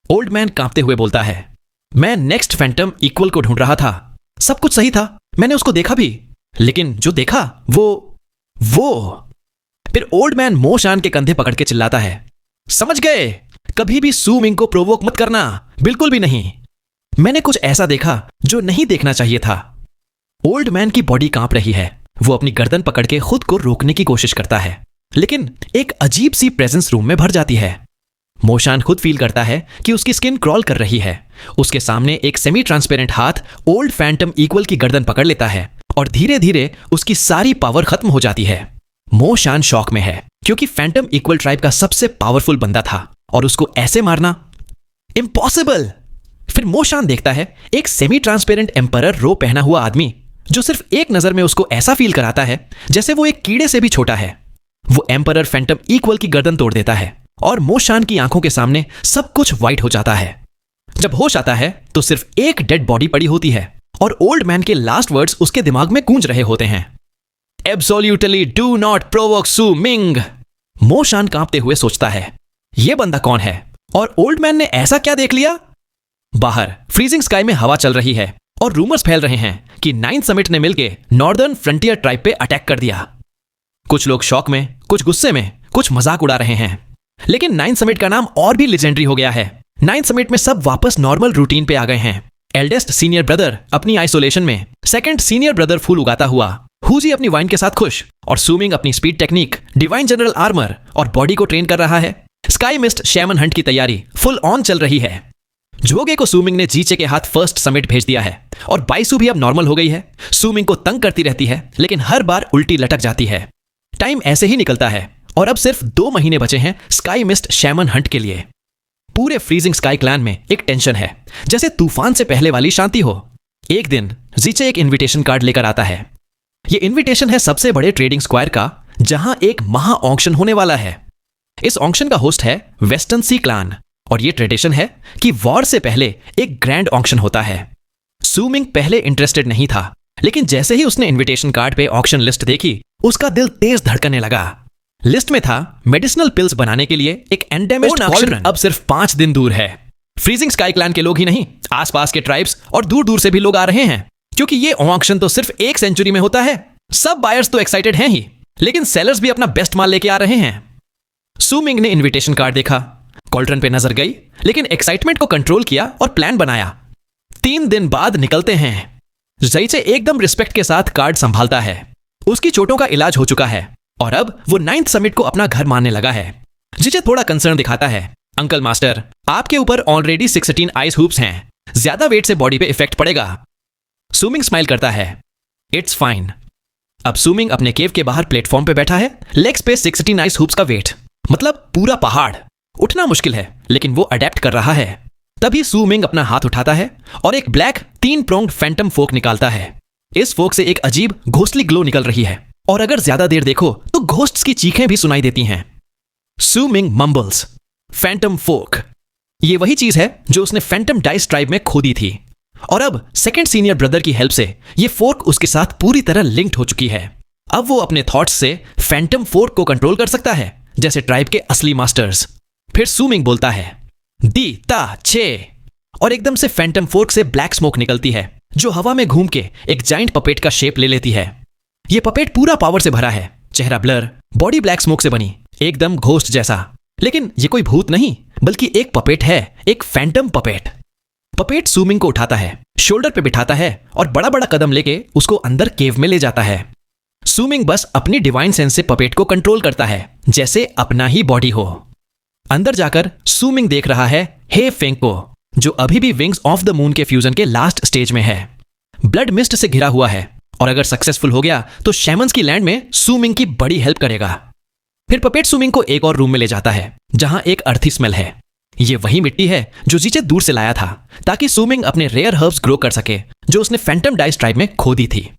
ओल्ड मैन कांपते हुए बोलता है, मैं नेक्स्ट फैंटम इक्वल को ढूंढ रहा था। सब कुछ सही था, मैंने उसको देखा भी, लेकिन जो देखा वो। फिर ओल्ड मैन मोशान के कंधे पकड़ के चिल्लाता है, समझ गए, कभी भी सू मिंग को प्रोवोक मत करना, बिल्कुल भी नहीं। मैंने कुछ ऐसा देखा जो नहीं देखना चाहिए था। ओल्ड मैन की बॉडी कांप रही है। वो अपनी गर्दन पकड़ के खुद को रोकने की कोशिश करता है, लेकिन एक अजीब सी प्रेजेंस रूम में भर जाती है। मोशान खुद फील करता है कि उसकी स्किन क्रॉल कर रही है। उसके सामने एक सेमी ट्रांसपेरेंट हाथ ओल्ड फैंटम इक्वल की गर्दन पकड़ लेता है और धीरे धीरे उसकी सारी पावर खत्म हो जाती है। मोशान शॉक में है, क्योंकि फैंटम इक्वल ट्राइब का सबसे पावरफुल बंदा था और उसको ऐसे मारना इम्पॉसिबल। फिर मोशान देखता है एक सेमी ट्रांसपेरेंट एम्परर रो पहना हुआ आदमी, जो सिर्फ एक नजर में उसको ऐसा फील कराता है जैसे वो एक कीड़े से भी छोटा है। वो एम्परर फैंटम इक्वल की गर्दन तोड़ देता है और मोशान की आंखों के सामने सब कुछ व्हाइट हो जाता है। जब होश आता है तो सिर्फ एक डेड बॉडी पड़ी होती है और ओल्ड मैन के लास्ट वर्ड्स उसके दिमाग में गूंज रहे होते हैं, absolutely do not provoke Su Ming. Mo Shan कांपते हुए सोचता है, यह बंदा कौन है और ओल्ड मैन ने ऐसा क्या देख लिया? बाहर फ्रीजिंग स्काई में हवा चल रही है और रूमर्स फैल रहे हैं कि 9th समिट ने मिलकर नॉर्दर्न फ्रंटियर ट्राइब पे अटैक कर दिया। कुछ लोग शॉक में, कुछ गुस्से में, कुछ मजाक उड़ा रहे हैं। लेकिन 9th समिट का नाम और भी लेजेंडरी हो गया है। 9th समिट में सब वापस नॉर्मल रूटीन पे आ गए हैं। एल्डेस्ट सीनियर ब्रदर अपनी आइसोलेशन में, सेकंड सीनियर ब्रदर फूल उगाता हुआ, हुजी अपनी वाइन के साथ खुश और सूमिंग अपनी speed technique, divine general armour और बॉडी को ट्रेन कर रहा है। स्काई मिस्ट शैमन हंट की तैयारी फुल ऑन चल रही है। जोगे को सूमिंग ने जीचे के हाथ फर्स्ट समिट भेज दिया है और बाइसू भी अब नॉर्मल हो गई है। सूमिंग को तंग करती रहती है, लेकिन हर बार उल्टी लटक जाती है। टाइम ऐसे ही निकलता है और अब सिर्फ 2 महीने बचे हैं स्काई मिस्ट शैमन हंट के लिए। पूरे फ्रीजिंग स्काई क्लैन में एक टेंशन है, जैसे तूफान से पहले वाली शांति हो। एक दिन जीचे एक इनविटेशन कार्ड लेकर आता है। यह इनविटेशन है सबसे बड़े ट्रेडिंग स्क्वायर का, जहां एक महा ऑक्शन होने वाला है। इस ऑक्शन का होस्ट है वेस्टर्न सी क्लान और यह ट्रेडिशन है कि वॉर से पहले एक ग्रैंड ऑक्शन होता है। सूमिंग पहले इंटरेस्टेड नहीं था, लेकिन जैसे ही उसने इनविटेशन कार्ड पे ऑक्शन लिस्ट देखी, उसका दिल तेज धड़कने लगा। लिस्ट में था मेडिसिनल पिल्स बनाने के लिए एक एंडेमिक ऑक्शन अब सिर्फ 5 दिन दूर है। फ्रीजिंग स्काई क्लैन के लोग ही नहीं, आसपास के ट्राइब्स और दूर दूर से भी लोग आ रहे हैं, क्योंकि ये ऑक्शन तो सिर्फ 1 सेंचुरी में होता है। सब बायर्स तो एक्साइटेड हैं ही, लेकिन सेलर्स भी अपना बेस्ट माल लेके आ रहे हैं। सूमिंग ने इनविटेशन कार्ड देखा, कॉल्ट्रन पे नजर गई, लेकिन एक्साइटमेंट को कंट्रोल किया और प्लान बनाया। 3 दिन बाद निकलते हैं। जईचे एकदम रिस्पेक्ट के साथ कार्ड संभालता है। उसकी चोटों का इलाज हो चुका है और अब वो 9th समिट को अपना घर मानने लगा है। जीचे थोड़ा कंसर्न दिखाता है, अंकल मास्टर, आपके ऊपर ऑलरेडी 16 आइस हुप्स हैं, ज्यादा वेट से बॉडी पे इफेक्ट पड़ेगा। सूमिंग स्माइल करता है, इट्स फाइन। अब सूमिंग अपने केव के बाहर प्लेटफॉर्म पे बैठा है, लेग्स पे 16 आइस हुप्स का वेट, मतलब पूरा पहाड़। उठना मुश्किल है, लेकिन वो अडेप्ट कर रहा है। तभी सूमिंग अपना हाथ उठाता है और एक ब्लैक 3 प्रोंग्ड फैंटम फोक निकालता है। इस फोक से एक अजीब घोस्टली ग्लो निकल रही है और अगर ज्यादा देर देखो तो घोस्ट्स की चीखें भी सुनाई देती हैं। सूमिंग मम्बल्स, फैंटम फोक, ये वही चीज है जो उसने फैंटम डाइस ट्राइब में खो दी थी, और अब सेकंड सीनियर ब्रदर की हेल्प से ये फोर्क उसके साथ पूरी तरह लिंक्ड हो चुकी है। अब वो अपने थॉट्स से फैंटम फोर्क को कंट्रोल कर सकता है, जैसे ट्राइब के असली मास्टर्स। फिर सू मिंग बोलता है दी ता छे, और एकदम से फैंटम फोर्क से ब्लैक स्मोक निकलती है जो हवा में घूम के एक जाइंट पपेट का शेप ले लेती है। ये पपेट पूरा पावर से भरा है, चेहरा ब्लर, बॉडी ब्लैक स्मोक से बनी, एकदम घोस्ट जैसा। लेकिन ये कोई भूत नहीं, बल्कि एक पपेट है, एक फैंटम पपेट। पपेट सू मिंग को उठाता है, शोल्डर पे बिठाता है और बड़ा बड़ा कदम लेके उसको अंदर केव में ले जाता है। सू मिंग बस अपनी डिवाइन सेंस से पपेट को कंट्रोल करता है, जैसे अपना ही बॉडी हो। अंदर जाकर सू मिंग देख रहा है हे फेंग को, जो अभी भी विंग्स ऑफ द मून के फ्यूजन के लास्ट स्टेज में है। ब्लड मिस्ट से घिरा हुआ है, और अगर सक्सेसफुल हो गया तो शैमन्स की लैंड में सू मिंग की बड़ी हेल्प करेगा। फिर पपेट सू मिंग को एक और रूम में ले जाता है, जहां एक अर्थी स्मेल है। ये वही मिट्टी है जो जीचे दूर से लाया था, ताकि सू मिंग अपने रेयर हर्ब्स ग्रो कर सके, जो उसने फैंटम डाइस ट्राइब में खो दी थी।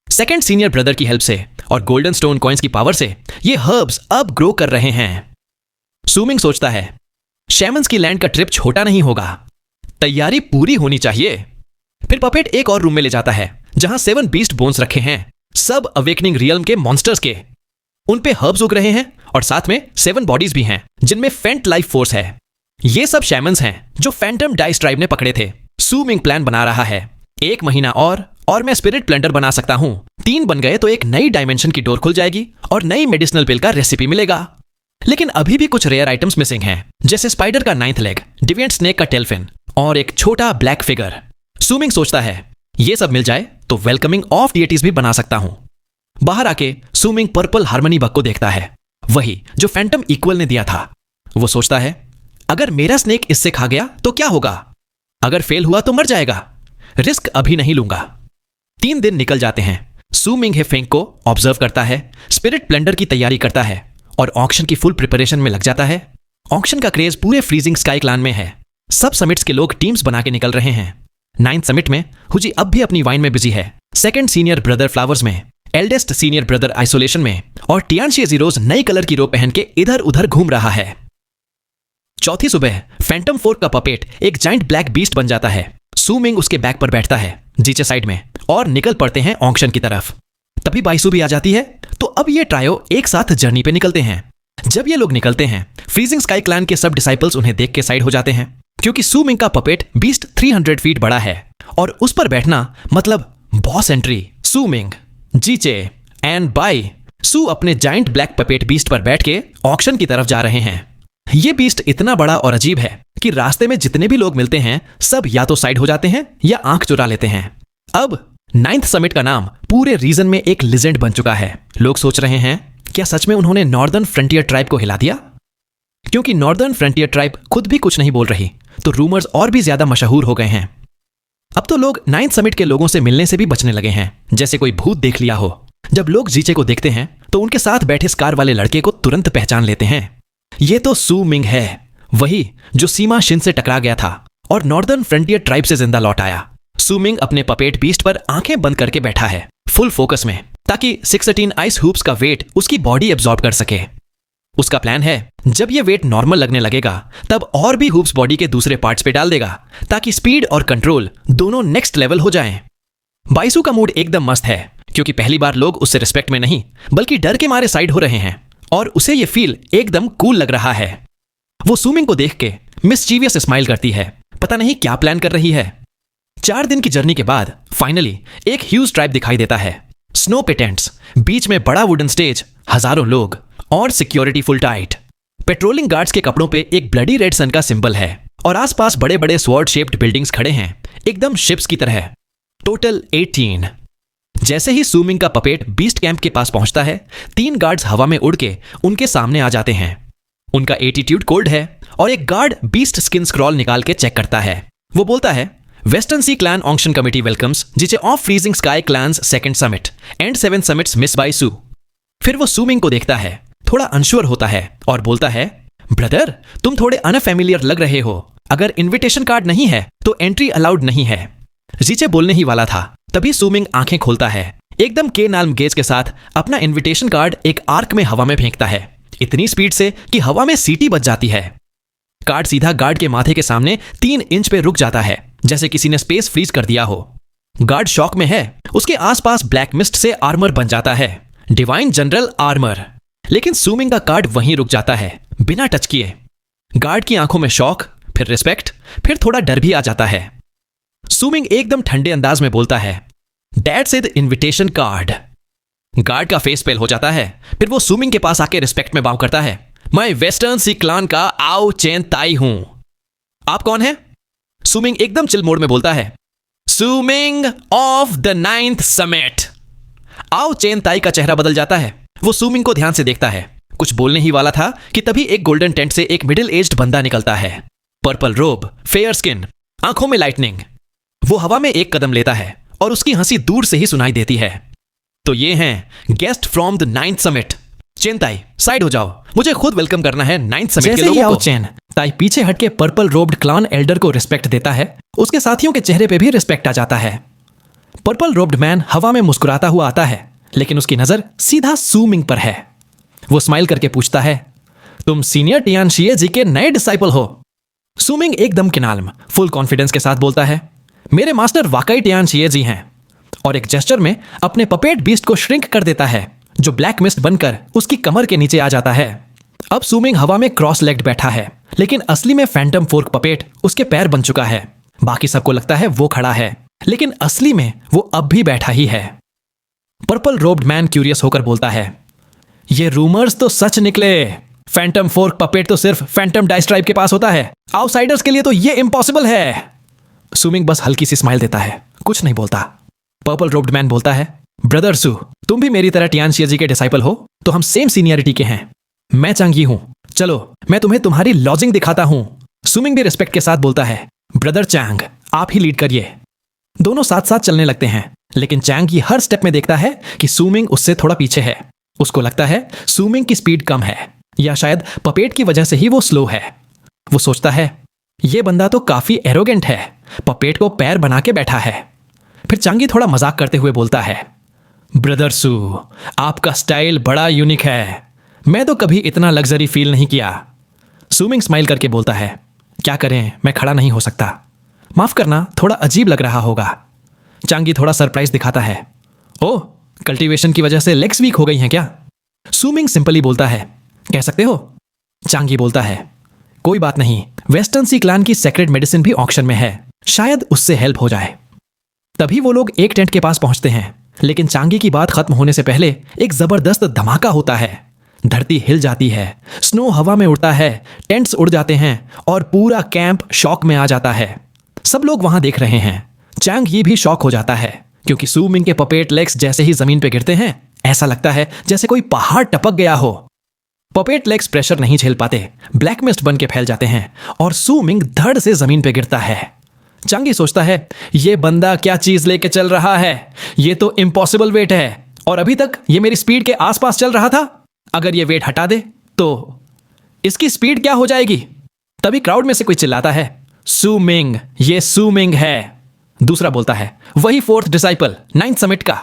सेकंड सीनियर ब्रदर की हेल्प से और गोल्डन स्टोन कॉइन्स की पावर से ये हर्ब्स अब ग्रो कर रहे हैं। सू मिंग सोचता है शैमन्स की लैंड का ट्रिप छोटा नहीं होगा, तैयारी पूरी होनी चाहिए। फिर पपेट एक और रूम में ले जाता है, जहां 7 बीस्ट बोन्स रखे हैं, सब अवेकनिंग रियल्म के मॉन्स्टर्स के। उन पे हर्ब्स उग रहे हैं और साथ में 7 बॉडीज भी हैं, जिनमें फेंट लाइफ फोर्स है। ये सब शैमन्स हैं जो फैंटम डाइस ट्राइब ने पकड़े थे। सू मिंग प्लान बना रहा है, 1 महीना और मैं स्पिरिट प्लेंडर बना सकता हूं। 3 बन गए तो एक नई डायमेंशन की डोर खुल जाएगी और नई मेडिसिनल पिल का रेसिपी मिलेगा। लेकिन अभी भी कुछ रेयर आइटम्स मिसिंग हैं, जैसे स्पाइडर का 9th लेग, डिविएंट स्नेक का टेल फिन और एक छोटा ब्लैक फिगर। सू मिंग सोचता है ये सब मिल जाए तो वेलकमिंग ऑफ डिएटीज भी बना सकता हूं। बाहर आके सू मिंग पर्पल हार्मनी बग को देखता है, वही जो फैंटम इक्वल ने दिया था। वो सोचता है अगर मेरा स्नेक इससे खा गया तो क्या होगा, अगर फेल हुआ तो मर जाएगा, रिस्क अभी नहीं लूंगा। 3 दिन निकल जाते हैं। सू मिंग हे फेंग को ऑब्जर्व करता है, स्पिरिट प्लेंडर की तैयारी करता है और ऑक्शन की फुल प्रिपरेशन में लग जाता है। ऑक्शन का क्रेज पूरे फ्रीजिंग स्काई क्लान में है। सब समिट्स के लोग टीम्स बना के निकल रहे हैं। 9th समिट में हुजी अब भी अपनी वाइन में बिजी है, सेकंड सीनियर ब्रदर फ्लावर्स में, एल्डेस्ट सीनियर ब्रदर आइसोलेशन में, और टियानशी जीरोज नई कलर की रोब पहन के इधर उधर घूम रहा है। चौथी सुबह फैंटम फोर्क का पपेट एक जाइंट ब्लैक बीस्ट बन जाता है। सू मिंग उसके बैक पर बैठता है, जीचे साइड में, और निकल पड़ते हैं ऑक्शन की तरफ। तभी बाइसू भी आ जाती है, तो अब ये ट्रायो एक साथ जर्नी पे निकलते हैं। जब ये लोग निकलते हैं, फ्रीजिंग स्काई क्लैन के सब डिसाइपल्स उन्हें देख के साइड हो जाते हैं, क्योंकि सू मिंग का पपेट बीस्ट 300 फीट बड़ा है और उस पर बैठना मतलब boss entry. Su Ming, Jiche and Bai Su अपने जाइंट ब्लैक पपेट बीस्ट पर बैठ के ऑक्शन की तरफ जा रहे हैं। ये बीस्ट इतना बड़ा और अजीब है कि रास्ते में जितने भी लोग मिलते हैं सब या तो साइड हो जाते हैं या आंख चुरा लेते हैं। अब 9th समिट का नाम पूरे रीजन में एक लिजेंड बन चुका है। लोग सोच रहे हैं क्या सच में उन्होंने नॉर्दर्न फ्रंटियर ट्राइब को हिला दिया? क्योंकि नॉर्दर्न फ्रंटियर ट्राइब खुद भी कुछ नहीं बोल रही, तो रूमर्स और भी ज्यादा मशहूर हो गए हैं। अब तो लोग 9th समिट के लोगों से मिलने से भी बचने लगे हैं, जैसे कोई भूत देख लिया हो। जब लोग जीचे को देखते हैं तो उनके साथ बैठे स्कार वाले लड़के को तुरंत पहचान लेते हैं। ये तो सू मिंग है, वही जो सीमा शिन से टकरा गया था और नॉर्दर्न फ्रंटियर ट्राइब से जिंदा लौट आया। सू मिंग अपने पपेट बीस्ट पर आंखें बंद करके बैठा है, फुल फोकस में, ताकि 16 आइस हुप्स का वेट उसकी बॉडी एब्जॉर्ब कर सके। उसका प्लान है जब ये वेट नॉर्मल लगने लगेगा तब और भी हुप्स बॉडी के दूसरे पार्ट्स पे डाल देगा, ताकि स्पीड और कंट्रोल दोनों नेक्स्ट लेवल हो जाएं। बाइसू का मूड एकदम मस्त है, क्योंकि पहली बार लोग उससे रिस्पेक्ट में नहीं बल्कि डर के मारे साइड हो रहे हैं, और उसे ये फील एकदम कूल लग रहा है। वो सू मिंग को देख के मिस्चीवियस स्माइल करती है, पता नहीं क्या प्लान कर रही है। 4 दिन की जर्नी के बाद फाइनली एक ह्यूज ट्राइब दिखाई देता है। स्नो पे टेंट्स, बीच में बड़ा वुडन स्टेज, हजारों लोग और security full tight. Patrolling guards के कपड़ों पे एक ब्लडी रेड सन का सिंबल है और आसपास बड़े बड़े स्वॉर्ड शेप्ड बिल्डिंग्स खड़े हैं, एकदम शिप्स की तरह। टोटल 18। जैसे ही सू मिंग का पपेट बीस्ट कैंप के पास पहुंचता है, 3 गार्ड्स हवा में उड़ के उनके सामने आ जाते हैं। उनका एटीट्यूड कोल्ड है और एक गार्ड बीस्ट स्किन स्क्रॉल निकाल के चेक करता है। वो बोलता है western sea clan auction committee welcomes Jiche of freezing sky clans second summit and 7 summits miss Bai Su. फिर वो सू मिंग को देखता है, थोड़ा अनश्योर होता है और बोलता है ब्रदर, तुम थोड़े अनफैमिलियर लग रहे हो। अगर इन्विटेशन कार्ड नहीं है तो एंट्री अलाउड नहीं है। जीचे बोलने ही वाला था, तभी सू मिंग आंखें खोलता है, एकदम के नाल्म गेज के साथ अपना इन्विटेशन कार्ड एक आर्क में हवा में फेंकता है, इतनी स्पीड से कि हवा में सीटी बज जाती है। कार्ड सीधा गार्ड के माथे के सामने 3 इंच पे रुक जाता है, जैसे किसी ने स्पेस फ्रीज कर दिया हो। गार्ड शॉक में है। उसके आसपास ब्लैक मिस्ट से आर्मर बन जाता है, डिवाइन जनरल आर्मर। लेकिन सूमिंग का कार्ड वहीं रुक जाता है, बिना टच किए। गार्ड की आंखों में शॉक, फिर रिस्पेक्ट, फिर थोड़ा डर भी आ जाता है। सूमिंग एकदम ठंडे अंदाज में बोलता है, डैड से द इन्विटेशन कार्ड। गार्ड का फेस पेल हो जाता है। फिर वो सूमिंग के पास आके रिस्पेक्ट में बाव करता है। मैं वेस्टर्न सी क्लान का आओ चेन ताई हूं। आप कौन हैं? सूमिंग एकदम चिल मोड में बोलता है, सूमिंग ऑफ द 9th समिट। आओ चेन ताई का चेहरा बदल जाता है। वो सूमिंग को ध्यान से देखता है। कुछ बोलने ही वाला था कि तभी एक गोल्डन टेंट से एक मिडिल एज्ड बंदा निकलता है। पर्पल रोब, फेयर स्किन, आंखों में लाइटनिंग। वो हवा में एक कदम लेता है और उसकी हंसी दूर से ही सुनाई देती है। तो ये हैं guest from the 9th summit. Chain ताई, साइड हो जाओ, मुझे खुद वेलकम करना है 9th समिट के लोगों को। चेन ताई पीछे हटके पर्पल रोब्ड क्लान एल्डर को रिस्पेक्ट देता है। उसके साथियों के चेहरे पे भी रिस्पेक्ट आ जाता है। पर्पल रोब्ड मैन हवा में मुस्कुराता हुआ आता है, लेकिन उसकी नजर सीधा सूमिंग पर है। वो स्माइल करके पूछता है, तुम सीनियर टियानशिए जी के नए डिसाइपल हो? सूमिंग एकदम किनाल्म, फुल कॉन्फिडेंस के साथ बोलता है, मेरे मास्टर वाकई टियानशिए जी हैं। और एक जेस्चर में अपने पपेट बीस्ट को श्रिंक कर देता है, जो ब्लैक मिस्ट बनकर उसकी कमर के नीचे आ जाता है। अब सूमिंग हवा में क्रॉस लेग्ड बैठा है, लेकिन असली में फैंटम फोर्क पपेट उसके पैर बन चुका है। बाकी सबको लगता है वो खड़ा है, लेकिन असली में वो अब भी बैठा ही है। पर्पल रोब्ड मैन क्यूरियस होकर बोलता है, ये रूमर्स तो सच निकले। फैंटम फोर्क पपेट तो सिर्फ फैंटम डाइस्ट्राइब के पास होता है, आउटसाइडर्स के लिए तो ये इम्पॉसिबल है। सूमिंग बस हल्की सी स्माइल देता है, कुछ नहीं बोलता। पर्पल रोब्ड मैन बोलता है, ब्रदर सू, तुम भी मेरी तरह टियानशिए जी के डिसाइपल हो, तो हम सेम सीनियरिटी के हैं। मैं चांगी हूं, चलो मैं तुम्हें तुम्हारी लॉजिंग दिखाता हूं। सूमिंग भी रिस्पेक्ट के साथ बोलता है, ब्रदर चैंग, आप ही लीड करिए। दोनों साथ साथ चलने लगते हैं, लेकिन चैंग ही हर स्टेप में देखता है कि सूमिंग उससे थोड़ा पीछे है। उसको लगता है सूमिंग की स्पीड कम है, या शायद पपेट की वजह से ही वो स्लो है। वो सोचता है, ये बंदा तो काफी एरोगेंट है, पपेट को पैर बना के बैठा है। फिर चांगी थोड़ा मजाक करते हुए बोलता है, ब्रदर सू, आपका स्टाइल बड़ा यूनिक है, मैं तो कभी इतना लग्जरी फील नहीं किया। सूमिंग स्माइल करके बोलता है, क्या करें, मैं खड़ा नहीं हो सकता, माफ करना, थोड़ा अजीब लग रहा होगा। चांगी थोड़ा सरप्राइज दिखाता है, ओह, कल्टीवेशन की वजह से लेग्स वीक हो गई हैं क्या? सूमिंग सिंपली बोलता है, कह सकते हो। चांगी बोलता है, कोई बात नहीं, वेस्टर्न सी क्लान की सेक्रेट मेडिसिन भी ऑक्शन में है, शायद उससे हेल्प हो जाए। तभी वो लोग एक टेंट के पास पहुंचते हैं, लेकिन चांगी की बात खत्म होने से पहले एक जबरदस्त धमाका होता है। धरती हिल जाती है, स्नो हवा में उड़ता है, टेंट्स उड़ जाते हैं और पूरा कैंप शॉक में आ जाता है। सब लोग वहां देख रहे हैं। चांग ये भी शॉक हो जाता है, क्योंकि सूमिंग के पपेट लेग्स जैसे ही जमीन पे गिरते हैं, ऐसा लगता है जैसे कोई पहाड़ टपक गया हो। पपेट लेग्स प्रेशर नहीं झेल पाते, ब्लैक मिस्ट बन के फैल जाते हैं और सूमिंग धड़ से जमीन पे गिरता है। चांगी सोचता है, ये बंदा क्या चीज लेके चल रहा है, ये तो इम्पॉसिबल वेट है, और अभी तक ये मेरी स्पीड के आसपास चल रहा था। अगर ये वेट हटा दे तो इसकी स्पीड क्या हो जाएगी? तभी क्राउड में से कोई चिल्लाता है, सूमिंग, ये सूमिंग है। दूसरा बोलता है, वही 4th डिसाइपल 9th समिट का।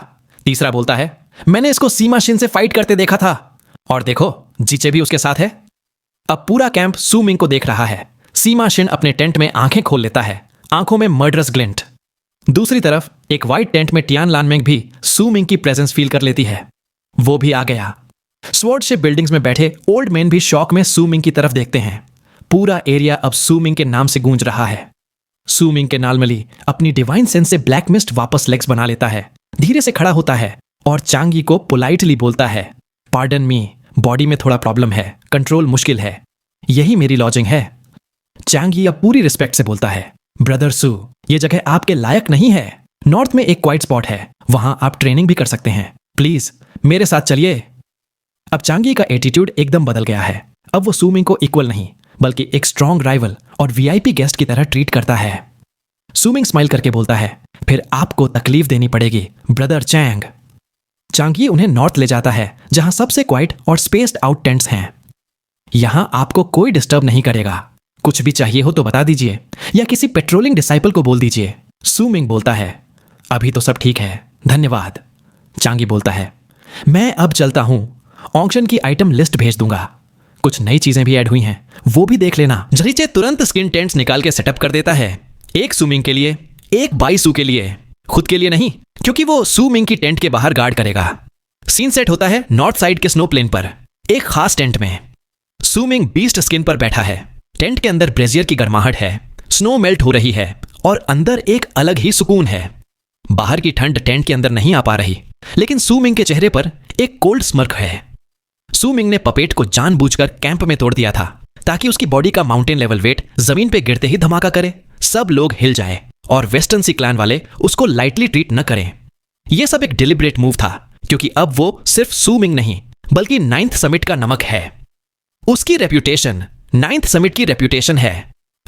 तीसरा बोलता है, मैंने इसको सीमा शिन से फाइट करते देखा था, और देखो जीचे भी उसके साथ है। अब पूरा कैंप सूमिंग को देख रहा है। सीमा शिन अपने टेंट में आंखें खोल लेता है, आंखों में मर्डरस ग्लिंट। दूसरी तरफ एक वाइट टेंट में टियान लानमेंग भी सूमिंग की प्रेजेंस फील कर लेती है। वो भी आ गया। स्वॉर्डशिप बिल्डिंग्स में बैठे ओल्ड मैन भी शॉक में सूमिंग की तरफ देखते हैं। पूरा एरिया अब सूमिंग के नाम से गूंज रहा है। सूमिंग के नालमली अपनी डिवाइन सेंस से ब्लैक मिस्ट वापस लेग्स बना लेता है, धीरे से खड़ा होता है और चांगी को पोलाइटली बोलता है, पार्डन मी, बॉडी में थोड़ा प्रॉब्लम है, कंट्रोल मुश्किल है, यही मेरी लॉजिंग है। चांगी अब पूरी रिस्पेक्ट से बोलता है, ब्रदर सू, ये जगह आपके लायक नहीं है। नॉर्थ में एक क्वाइट स्पॉट है, वहां आप ट्रेनिंग भी कर सकते हैं, प्लीज मेरे साथ चलिए। अब चांगी का एटीट्यूड एकदम बदल गया है। अब वो सूमिंग को इक्वल नहीं, बल्कि एक स्ट्रॉन्ग राइवल और वीआईपी गेस्ट की तरह ट्रीट करता है। सूमिंग स्माइल करके बोलता है, फिर आपको तकलीफ देनी पड़ेगी ब्रदर चैंग। चांगी उन्हें नॉर्थ ले जाता है, जहां सबसे क्वाइट और स्पेस्ड आउट टेंट्स हैं। यहां आपको कोई डिस्टर्ब नहीं करेगा, कुछ भी चाहिए हो तो बता दीजिए, या किसी पेट्रोलिंग डिसाइपल को बोल दीजिए। सूमिंग बोलता है, अभी तो सब ठीक है, धन्यवाद। चांगी बोलता है, मैं अब चलता हूं, ऑक्शन की आइटम लिस्ट भेज दूंगा। कुछ नई चीजें भी ऐड हुई हैं, वो भी देख लेना। जरीचे तुरंत स्किन टेंट्स निकाल के सेटअप कर देता है, एक सुमिंग के लिए, एक बाई सू के लिए, खुद के लिए नहीं, क्योंकि वो सू मिंग की टेंट के बाहर गार्ड करेगा। सीन सेट होता है नॉर्थ साइड के स्नो प्लेन पर, एक खास टेंट में। सू मिंग बीस्ट स्किन पर बैठा है, टेंट के अंदर ब्रेजियर की गर्माहट है, स्नो मेल्ट हो रही है और अंदर एक अलग ही सुकून है। बाहर की ठंड टेंट के अंदर नहीं आ पा रही, लेकिन सू मिंग के चेहरे पर एक कोल्ड स्मर्क है। सू मिंग ने पपेट को जानबूझकर कैंप में तोड़ दिया था ताकि उसकी बॉडी का माउंटेन लेवल वेट जमीन पे गिरते ही धमाका करे, सब लोग हिल जाए और वेस्टर्न सी क्लैन वाले उसको लाइटली ट्रीट न करें। यह सब एक डिलिब्रेट मूव था, क्योंकि अब वो सिर्फ सू मिंग नहीं बल्कि 9th समिट का नमक है। उसकी रेप्यूटेशन 9th समिट की रेप्यूटेशन है।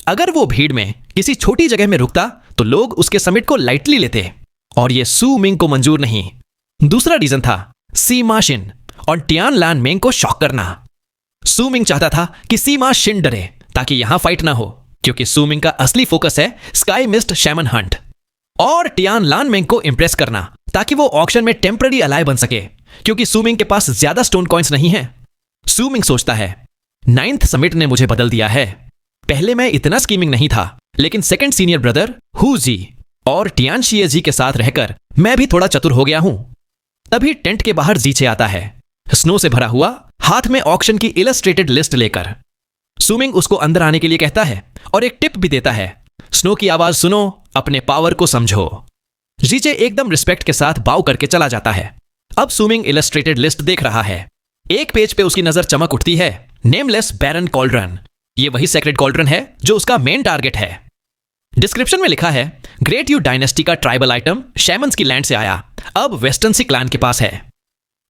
अगर वो भीड़ में किसी छोटी जगह में रुकता तो लोग उसके समिट को लाइटली लेते, और ये सू मिंग को मंजूर नहीं। दूसरा रीजन था सीमा शिन और टियान लान मेंग को शॉक करना। सू मिंग चाहता था कि सीमा शिन डरे ताकि यहां फाइट ना हो, क्योंकि सू मिंग का असली फोकस है स्काई मिस्ट शैमन हंट, और टियान लान मेंग को इंप्रेस करना ताकि वो ऑक्शन में टेम्पररी अलाय बन सके, क्योंकि सू मिंग के पास ज्यादा स्टोन कॉइन्स नहीं है। सू मिंग सोचता है 9th समिट ने मुझे बदल दिया है। पहले मैं इतना स्कीमिंग नहीं था, लेकिन सेकंड सीनियर ब्रदर हु जी और टियानशिए जी के साथ रहकर मैं भी थोड़ा चतुर हो गया हूं। तभी टेंट के बाहर जीचे आता है, स्नो से भरा हुआ, हाथ में ऑक्शन की इलस्ट्रेटेड लिस्ट लेकर। सू मिंग उसको अंदर आने के लिए कहता है और एक टिप भी देता है, स्नो की आवाज सुनो, अपने पावर को समझो। जीचे एकदम रिस्पेक्ट के साथ बाव करके चला जाता है। अब सू मिंग इलस्ट्रेटेड लिस्ट देख रहा है। एक पेज पे उसकी नजर चमक उठती है, नेमलेस बैरन कॉल्ड्रन। ये वही सेक्रेट कॉल्ड्रन है जो उसका मेन टारगेट है। डिस्क्रिप्शन में लिखा है, ग्रेट यू डायनेस्टी का ट्राइबल आइटम शैमन्स की लैंड से आया, अब वेस्टर्न सी क्लैन के पास है।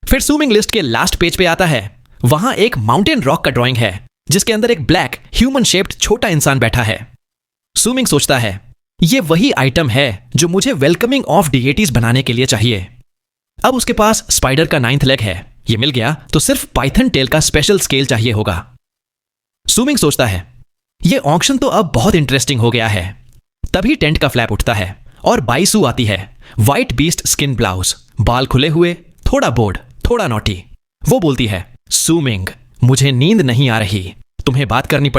फिर सू मिंग लिस्ट के लास्ट पेज पे आता है, वहां एक माउंटेन रॉक का ड्राइंग है जिसके अंदर एक ब्लैक ह्यूमन शेप्ड छोटा इंसान बैठा है। सू मिंग सोचता है, ये वही आइटम है जो मुझे वेलकमिंग ऑफ डिएटीज बनाने के लिए चाहिए। अब उसके पास स्पाइडर का 9th लेग है, ये मिल गया तो सिर्फ पाइथन टेल का स्पेशल स्केल चाहिए होगा। सू मिंग सोचता है, ये ऑक्शन तो अब बहुत इंटरेस्टिंग हो गया है। तभी टेंट का फ्लैप उठता है और बाई सू आती है, व्हाइट बीस्ट स्किन ब्लाउज, बाल खुले हुए, थोड़ा बोर्ड, थोड़ा नॉटी। वो बोलती है, सू मिंग, मुझे नींद नहीं आ रही, तुम्हें बात करनी